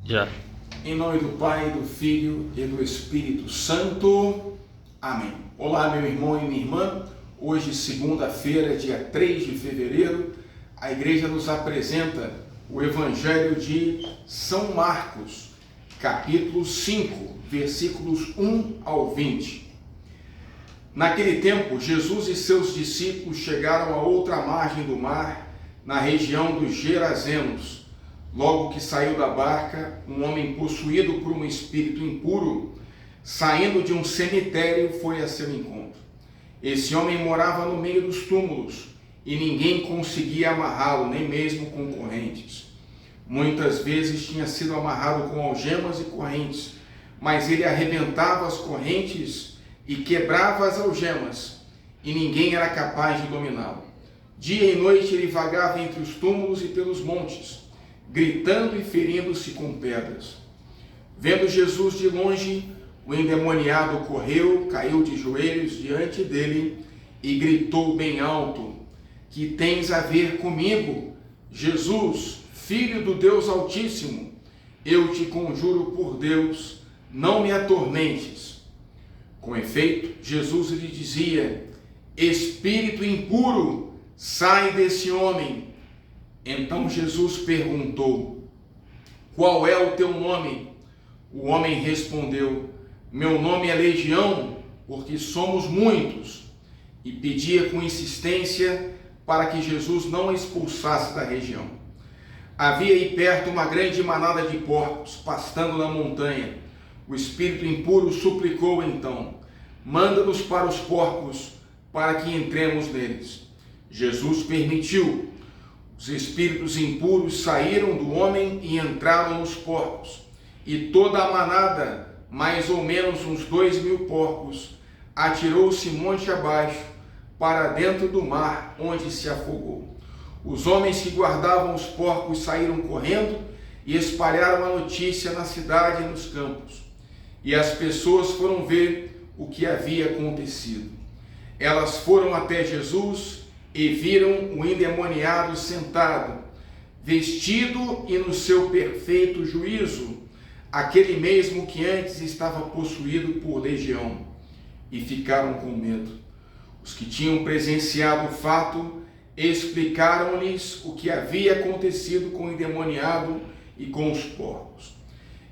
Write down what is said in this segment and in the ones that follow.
Já. Em nome do Pai, do Filho e do Espírito Santo. Amém. Olá, meu irmão e minha irmã. Hoje, segunda-feira, dia 3 de fevereiro, a igreja nos apresenta o Evangelho de São Marcos, capítulo 5, versículos 1 ao 20. Naquele tempo, Jesus e seus discípulos chegaram a outra margem do mar, na região dos Gerazenos. Logo que saiu da barca, um homem possuído por um espírito impuro, saindo de um cemitério, foi a seu encontro. Esse homem morava no meio dos túmulos, e ninguém conseguia amarrá-lo, nem mesmo com correntes. Muitas vezes tinha sido amarrado com algemas e correntes, mas ele arrebentava as correntes e quebrava as algemas, e ninguém era capaz de dominá-lo. Dia e noite ele vagava entre os túmulos e pelos montes, gritando e ferindo-se com pedras. Vendo Jesus de longe, o endemoniado correu, caiu de joelhos diante dele e gritou bem alto: Que tens a ver comigo, Jesus, Filho do Deus Altíssimo? Eu te conjuro por Deus, não me atormentes. Com efeito, Jesus lhe dizia: Espírito impuro, sai desse homem. Então Jesus perguntou: Qual é o teu nome? O homem respondeu: Meu nome é Legião, porque somos muitos. E pedia com insistência para que Jesus não o expulsasse da região. Havia aí perto uma grande manada de porcos, pastando na montanha. O espírito impuro suplicou então: Manda-nos para os porcos, para que entremos neles. Jesus permitiu. Os espíritos impuros saíram do homem e entraram nos porcos. E toda a manada, mais ou menos uns 2.000 porcos, atirou-se monte abaixo, para dentro do mar, onde se afogou. Os homens que guardavam os porcos saíram correndo e espalharam a notícia na cidade e nos campos. E as pessoas foram ver o que havia acontecido. Elas foram até Jesus e viram o endemoniado sentado, vestido e no seu perfeito juízo, aquele mesmo que antes estava possuído por legião, e ficaram com medo. Os que tinham presenciado o fato explicaram-lhes o que havia acontecido com o endemoniado e com os porcos.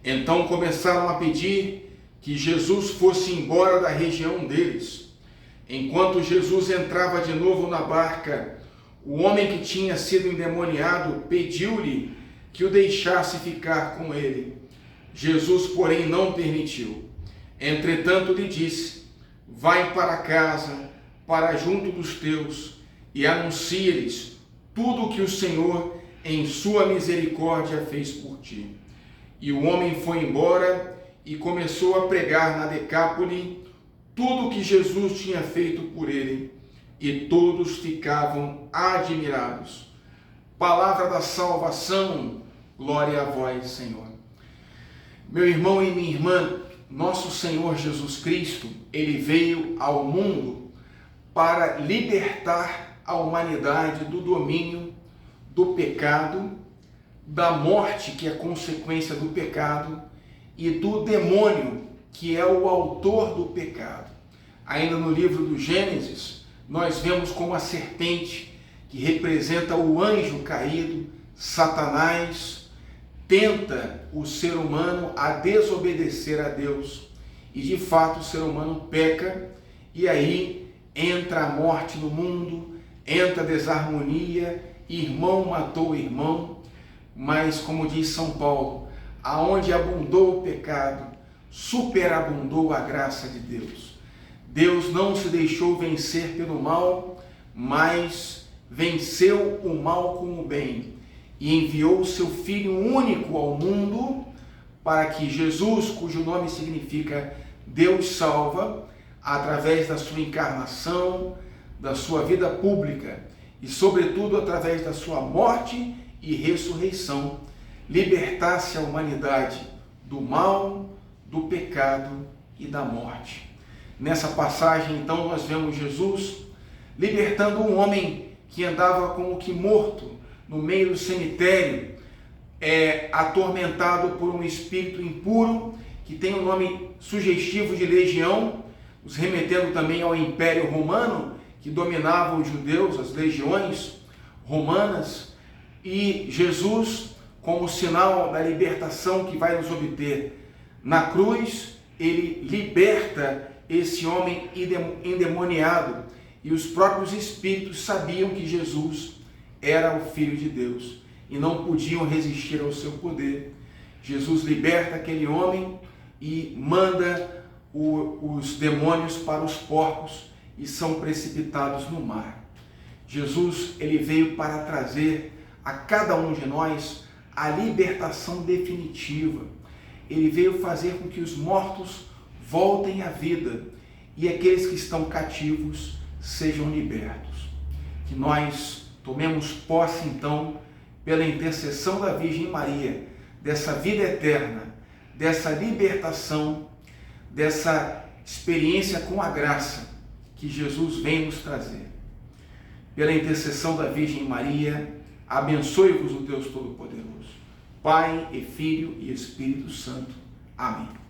Então começaram a pedir que Jesus fosse embora da região deles. Enquanto Jesus entrava de novo na barca, o homem que tinha sido endemoniado pediu-lhe que o deixasse ficar com ele. Jesus, porém, não permitiu. Entretanto, lhe disse: Vai para casa, para junto dos teus, e anuncia-lhes tudo o que o Senhor, em sua misericórdia, fez por ti. E o homem foi embora e começou a pregar na Decápole tudo o que Jesus tinha feito por ele, e todos ficavam admirados. Palavra da salvação, glória a vós, Senhor. Meu irmão e minha irmã, nosso Senhor Jesus Cristo, ele veio ao mundo para libertar a humanidade do domínio do pecado, da morte, que é consequência do pecado, e do demônio, que é o autor do pecado. Ainda no livro do Gênesis, nós vemos como a serpente, que representa o anjo caído, Satanás, tenta o ser humano a desobedecer a Deus. E de fato o ser humano peca, e aí entra a morte no mundo, entra a desarmonia, irmão matou irmão. Mas, como diz São Paulo, aonde abundou o pecado, superabundou a graça de Deus. Deus não se deixou vencer pelo mal, mas venceu o mal com o bem e enviou o seu Filho único ao mundo para que Jesus, cujo nome significa Deus salva, através da sua encarnação, da sua vida pública e, sobretudo, através da sua morte e ressurreição, libertasse a humanidade do mal, do pecado e da morte. Nessa passagem, então, nós vemos Jesus libertando um homem que andava como que morto no meio do cemitério, atormentado por um espírito impuro, que tem o nome sugestivo de legião, os remetendo também ao Império Romano, que dominava os judeus, as legiões romanas, e Jesus, como sinal da libertação que vai nos obter na cruz, ele liberta esse homem endemoniado, e os próprios espíritos sabiam que Jesus era o Filho de Deus e não podiam resistir ao seu poder. Jesus liberta aquele homem e manda os demônios para os porcos e são precipitados no mar. Jesus, ele veio para trazer a cada um de nós a libertação definitiva. Ele veio fazer com que os mortos voltem à vida e aqueles que estão cativos sejam libertos. Que nós tomemos posse, então, pela intercessão da Virgem Maria, dessa vida eterna, dessa libertação, dessa experiência com a graça que Jesus vem nos trazer. Pela intercessão da Virgem Maria, abençoe-vos o Deus Todo-Poderoso, Pai e Filho e Espírito Santo. Amém.